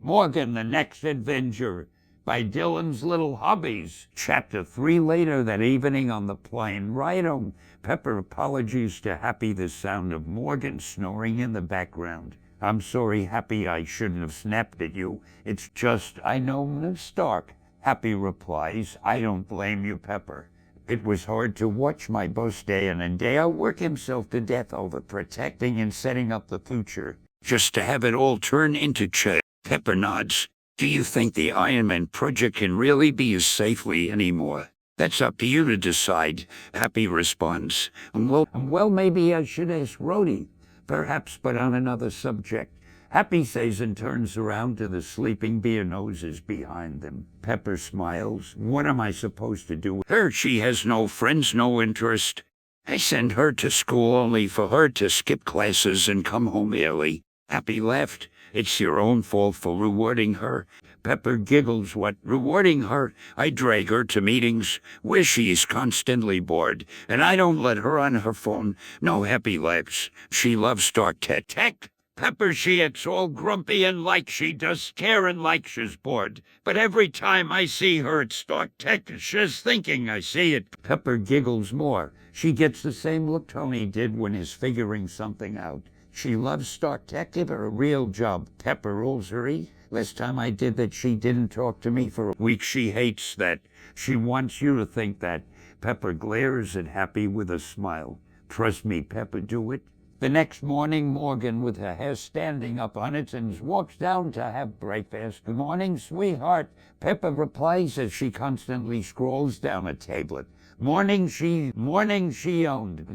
Morgan, the Next Advenger, by Dylan's Little Hobbies. Chapter 3 later that evening on the plane ride home, Pepper apologies to Happy the sound of Morgan snoring in the background. I'm sorry, Happy, I shouldn't have snapped at you. It's just, I know Miss Stark. Happy replies, I don't blame you, Pepper. It was hard to watch my boss day in and day out work himself to death over protecting and setting up the future, just to have it all turn into ch. Pepper nods. Do you think the Iron Man project can really be used safely anymore? That's up to you to decide, Happy responds. Well, maybe I should ask Rhodey. Perhaps, but on another subject. Happy says and turns around to the sleeping beer noses behind them. Pepper smiles. What am I supposed to do with her? She has no friends, no interest. I send her to school only for her to skip classes and come home early. Happy laughed. It's your own fault for rewarding her. Pepper giggles. What, rewarding her? I drag her to meetings where she is constantly bored, and I don't let her on her phone. No, Happy laughs. She loves Dark Tech. Pepper, she acts all grumpy and like she does scare and like she's bored. But every time I see her at Stark Tech, she's thinking I see it. Pepper giggles more. She gets the same look Tony did when he's figuring something out. She loves Stark Tech. Give her a real job. Pepper rolls her eyes. Last time I did that, she didn't talk to me for a week. She hates that. She wants you to think that. Pepper glares at Happy with a smile. Trust me, Pepper, do it. The next morning, Morgan, with her hair standing up on its ends, walks down to have breakfast. Good morning, sweetheart. Pepper replies as she constantly scrolls down a tablet. Morning she owned.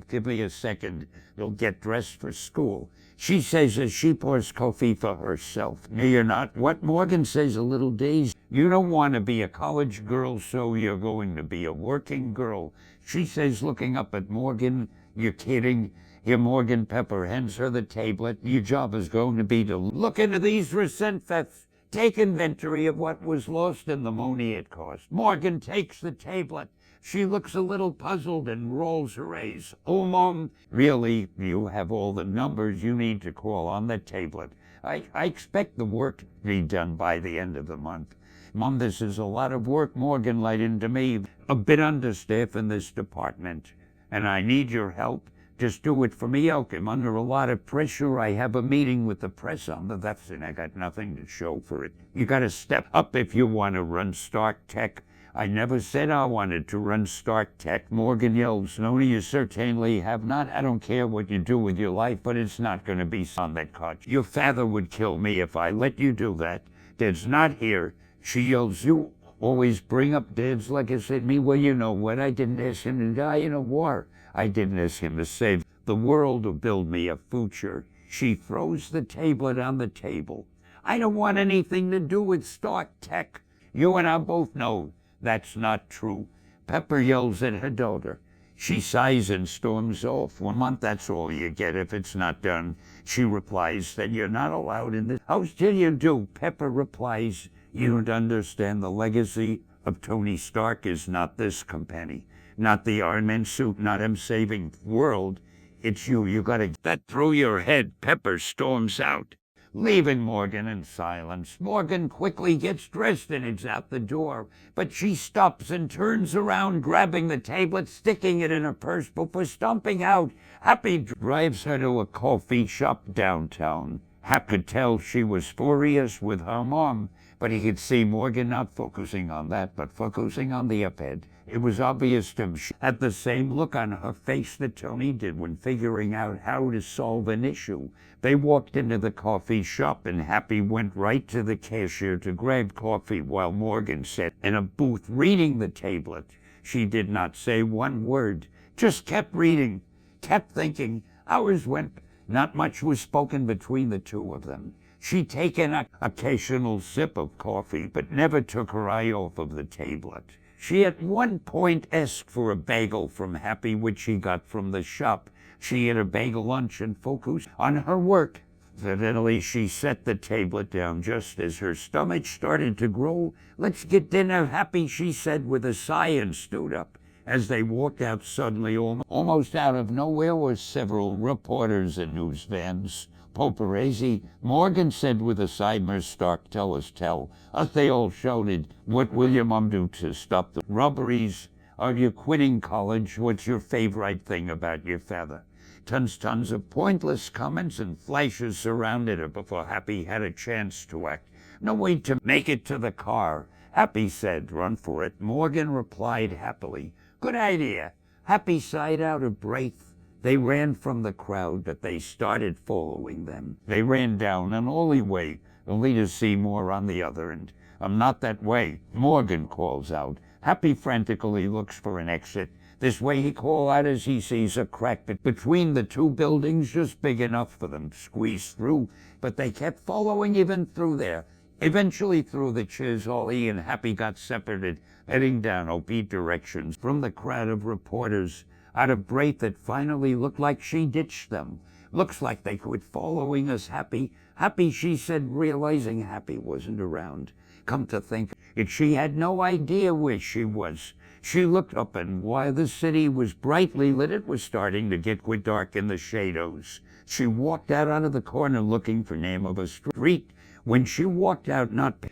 Give me a second. You'll get dressed for school. She says as she pours coffee for herself. No, you're not. What? Morgan says a little dazed. You don't want to be a college girl, so you're going to be a working girl. She says, looking up at Morgan. You're kidding. Here, Morgan. Pepper hands her the tablet. Your job is going to be to look into these recent thefts. Take inventory of what was lost and the money it cost. Morgan takes the tablet. She looks a little puzzled and rolls her eyes. Oh, Mom, really, you have all the numbers you need to call on the tablet. I expect the work to be done by the end of the month. Mom, this is a lot of work. Morgan lied into me. A bit understaffed in this department, and I need your help. Just do it for me. I'm under a lot of pressure. I have a meeting with the press on the thefts, and I got nothing to show for it. You got to step up if you want to run Stark Tech. I never said I wanted to run Stark Tech. Morgan yells. No, you certainly have not. I don't care what you do with your life, but it's not going to be on that card. Your father would kill me if I let you do that. Dad's not here. She yells. You always bring up Dad's legacy at me. Well, you know what? I didn't ask him to die in a war. I didn't ask him to save the world or build me a future. She throws the tablet on the table. I don't want anything to do with Stark Tech. You and I both know that's not true. Pepper yells at her daughter. She sighs and storms off. 1 month, that's all you get if it's not done. She replies that you're not allowed in this house till you do. Pepper replies, you don't understand. The legacy of Tony Stark is not this company, not the Iron Man suit, not him saving the world. It's you. You gotta get that through your head. Pepper storms out, leaving Morgan in silence. Morgan quickly gets dressed and is out the door, but she stops and turns around, grabbing the tablet, sticking it in her purse before stomping out. Happy drives her to a coffee shop downtown. Happy could tell she was furious with her mom, but he could see Morgan not focusing on that, but focusing on the iPad. It was obvious to him she had the same look on her face that Tony did when figuring out how to solve an issue. They walked into the coffee shop and Happy went right to the cashier to grab coffee while Morgan sat in a booth reading the tablet. She did not say one word, just kept reading, kept thinking. Hours went. Not much was spoken between the two of them. She'd taken an occasional sip of coffee, but never took her eye off of the tablet. She at one point asked for a bagel from Happy, which she got from the shop. She ate a bagel lunch and focused on her work. Suddenly, she set the tablet down just as her stomach started to grow. Let's get dinner, Happy, she said with a sigh and stood up. As they walked out suddenly, almost out of nowhere, were several reporters and news vans Poperesi, Morgan said with a Simer Stark tell us tell. They all shouted, what will your mom do to stop the robberies? Are you quitting college? What's your favorite thing about your father? Tons of pointless comments and flashes surrounded her before Happy had a chance to act. No way to make it to the car. Happy said, run for it. Morgan replied happily, good idea. Happy sighed out of breath. They ran from the crowd, but they started following them. They ran down an alleyway, only to see more on the other end. I'm not that way, Morgan calls out. Happy frantically looks for an exit. This way he calls out as he sees a crack between the two buildings just big enough for them to squeeze through, but they kept following even through there. Eventually through the Chisholm, he and Happy got separated, heading down opposite directions from the crowd of reporters. Out of breath, it finally looked like she ditched them. Looks like they quit following us, Happy. Happy, she said, realizing Happy wasn't around. Come to think it, she had no idea where she was. She looked up, and while the city was brightly lit, it was starting to get quite dark in the shadows. She walked out onto the corner looking for name of a street. When she walked out,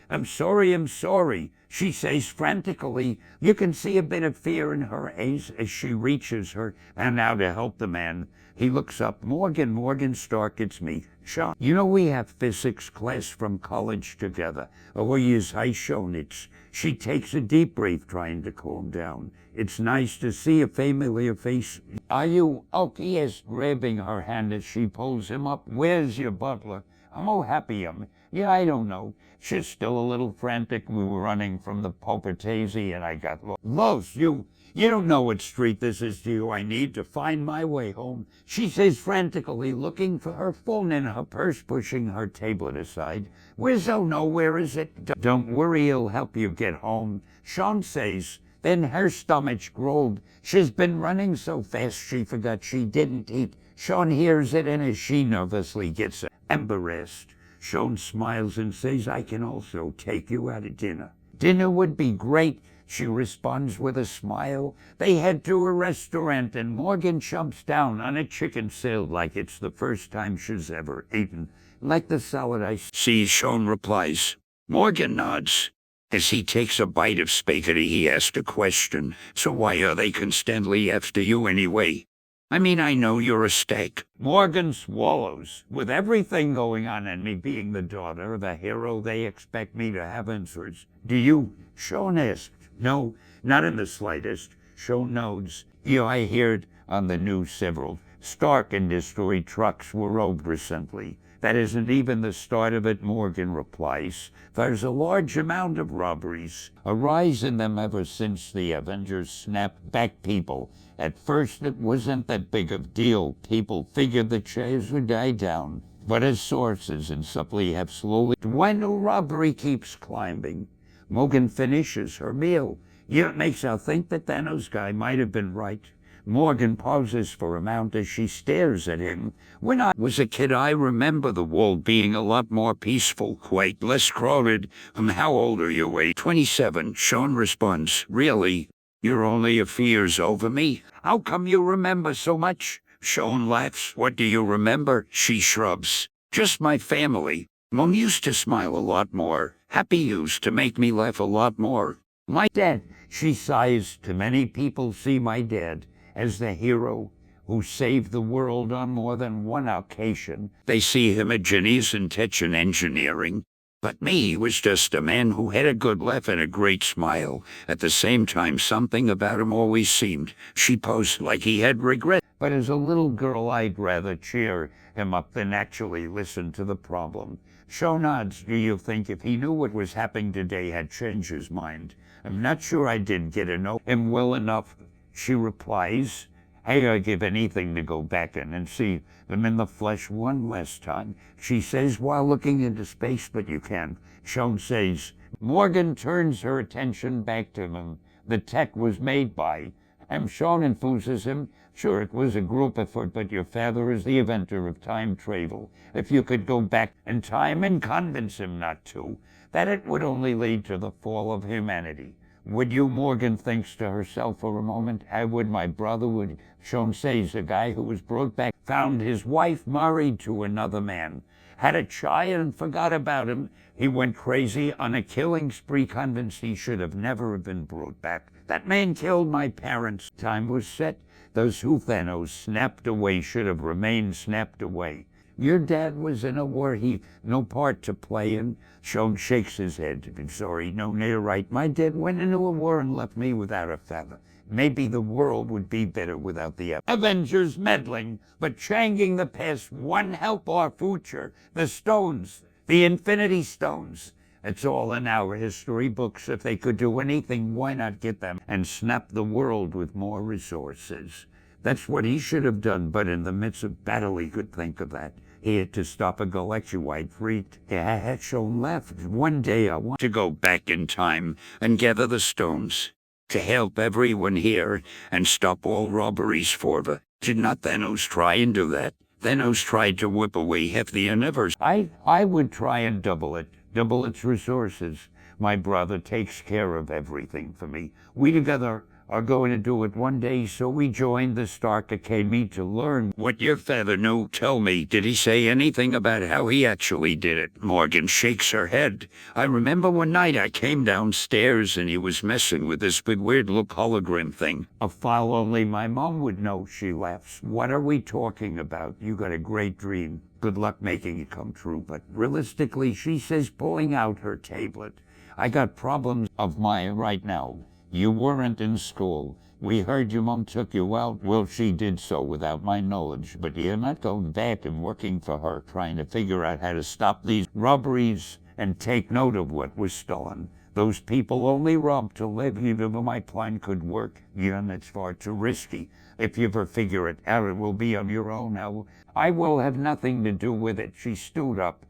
I'm sorry, she says frantically. You can see a bit of fear in her eyes as she reaches her, and now to help the man. He looks up. Morgan Stark, it's me, Sean. You know we have physics class from college together. Oh, yes, I shown it. She takes a deep breath, trying to calm down. It's nice to see a familiar face. Are you? Oh, yes, grabbing her hand as she pulls him up. Where's your butler? I'm oh happy. Yeah, I don't know. She's still a little frantic. We were running from the Poperesi and I got lost. You don't know what street this is, do you? I need to find my way home. She says frantically, looking for her phone in her purse, pushing her tablet aside. Where is it? Don't worry, he'll help you get home, Sean says. Then her stomach growled. She's been running so fast she forgot she didn't eat. Sean hears it, and as she nervously gets embarrassed, Sean smiles and says, I can also take you out to dinner. Dinner would be great, she responds with a smile. They head to a restaurant, and Morgan jumps down on a chicken salad like it's the first time she's ever eaten. Like the salad I see, Sean replies. Morgan nods. As he takes a bite of spaghetti, he asks a question. So why are they constantly after you anyway? I mean, I know you're a steak. Morgan swallows. With everything going on and me being the daughter, the hero, they expect me to have answers. Do you? Sean asked. No, not in the slightest. Sean nods. Yeah, I heard on the news several Stark Industries trucks were robbed recently. That isn't even the start of it, Morgan replies. There's a large amount of robberies, a rise in them ever since the Avengers snapped back people. At first it wasn't that big of a deal. People figured the chairs would die down. But as sources and supply have slowly, when the robbery keeps climbing. Morgan finishes her meal. Yeah, it makes her think that Thanos guy might have been right. Morgan pauses for a moment as she stares at him. When I was a kid, I remember the world being a lot more peaceful, quite less crowded. How old are you? 27, Sean responds. Really? You're only a few years over me? How come you remember so much? Sean laughs. What do you remember? She shrugs. Just my family. Mom used to smile a lot more. Happy used to make me laugh a lot more. My dad, she sighs. Too many people see my dad as the hero who saved the world on more than one occasion. They see him a genius in tech and engineering. But me, he was just a man who had a good laugh and a great smile. At the same time, something about him always seemed, she posed, like he had regret. But as a little girl, I'd rather cheer him up than actually listen to the problem. Sean nods. Do you think if he knew what was happening today had changed his mind? I'm not sure I did get to know him well enough. She replies, hey, I'd give anything to go back in and see them in the flesh one last time, she says while looking into space, but you can't. Sean says. Morgan turns her attention back to him. The tech was made by. Sean enthuses him. Sure, it was a group effort, but your father is the inventor of time travel. If you could go back in time and convince him not to, that it would only lead to the fall of humanity. Would you, Morgan thinks to herself for a moment, how would my brother would Sean says a guy who was brought back, found his wife married to another man, had a child and forgot about him. He went crazy on a killing spree, convinced he should have never been brought back. That man killed my parents. Time was set. Those hoofanos snapped away should have remained snapped away. Your dad was in a war he no part to play in. Sean shakes his head. I'm sorry, no, near right. My dad went into a war and left me without a feather. Maybe the world would be better without the Avengers meddling, but changing the past one help our future. The stones, the Infinity Stones. It's all in our history books. If they could do anything, why not get them and snap the world with more resources? That's what he should have done, but in the midst of battle he could think of that. He had to stop a galaxy-wide fleet. Had shown left. One day I want to go back in time and gather the stones to help everyone here and stop all robberies forever. Did not Thanos try and do that? Thanos tried to whip away half the universe. I would try and double its resources. My brother takes care of everything for me. We together are going to do it one day, so we joined the Stark Academy to learn what your father knew. Tell me, did he say anything about how he actually did it? Morgan shakes her head. I remember one night I came downstairs and he was messing with this big weird look hologram thing. A file only my mom would know, she laughs. What are we talking about? You got a great dream. Good luck making it come true. But realistically, she says, pulling out her tablet, I got problems of mine right now. You weren't in school. We heard your mom took you out. Well, she did so without my knowledge, but you're not going back and working for her, trying to figure out how to stop these robberies and take note of what was stolen. Those people only robbed to live. Even though my plan could work, and it's far too risky. If you ever figure it out, it will be on your own. I will have nothing to do with it. She stood up.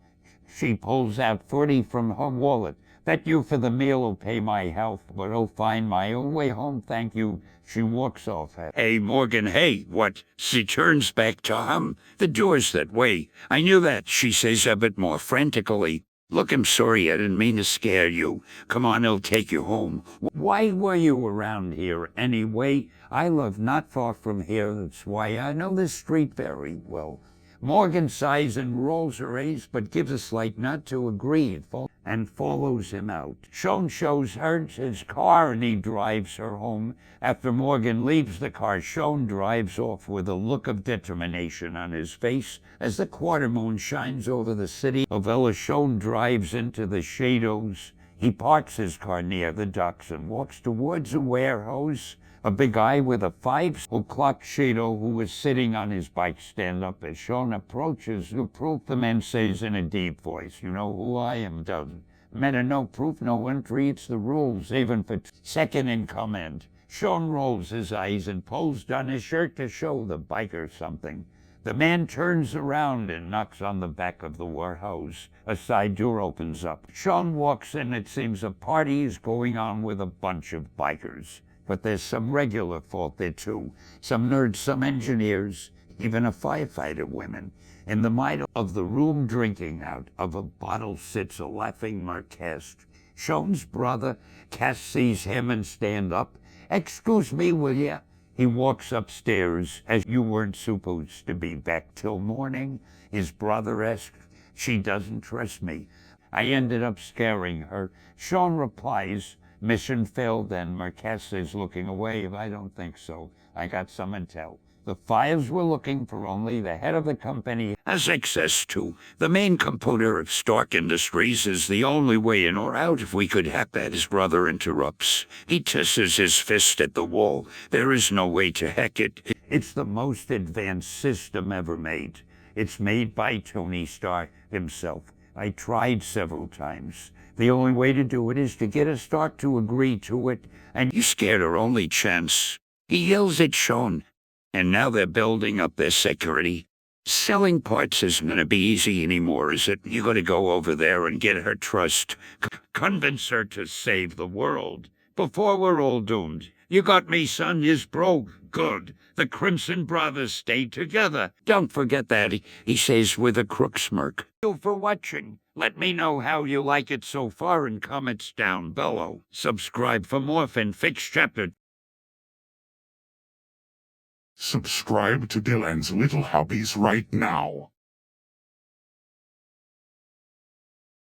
She pulls out 40 from her wallet. Bet you for the meal will pay my health, but I'll find my own way home, thank you. She walks off. Hey, Morgan, hey, what? She turns back to him. The door's that way. I knew that, she says a bit more frantically. Look, I'm sorry, I didn't mean to scare you. Come on, I'll take you home. Why were you around here anyway? I live not far from here, that's why I know this street very well. Morgan sighs and rolls her eyes, but gives a slight nod to agree and follows him out. Sean shows her his car and he drives her home. After Morgan leaves the car, Sean drives off with a look of determination on his face. As the quarter moon shines over the city of Ella, Sean drives into the shadows. He parks his car near the docks and walks towards a warehouse. A big guy with a 5 o'clock shadow who is sitting on his bike stand up as Sean approaches. The proof, the man says in a deep voice. You know who I am, doesn't matter, no proof, no entry, it's the rules, even for second in command. Sean rolls his eyes and pulls down his shirt to show the biker something. The man turns around and knocks on the back of the warehouse. A side door opens up. Sean walks in. It seems a party is going on with a bunch of bikers. But there's some regular folk there too. Some nerds, some engineers, even a firefighter woman. In the middle of the room, drinking out of a bottle, sits a laughing Marquez. Sean's brother, Cass, sees him and stand up. Excuse me, will ya? He walks upstairs. As you weren't supposed to be back till morning, his brother asks. She doesn't trust me. I ended up scaring her. Sean replies, mission failed then. Marquez is looking away. I don't think so. I got some intel. The files were looking for only the head of the company has access to. The main component of Stark Industries is the only way in or out. If we could hack that, his brother interrupts. He tisses his fist at the wall. There is no way to hack it. It's the most advanced system ever made. It's made by Tony Stark himself. I tried several times. The only way to do it is to get a Stark to agree to it, and you scared our only chance. He yells at Sean, and now they're building up their security. Selling parts isn't going to be easy anymore, is it? You got to go over there and get her trust. Convince her to save the world. before we're all doomed. You got me, son, is broke. Good. The Crimson Brothers stay together. Don't forget that, he says with a crook smirk. Thank you for watching. Let me know how you like it so far in comments down below. Subscribe for more fanfic chapter. Subscribe to Dylan's Little Hobbies right now.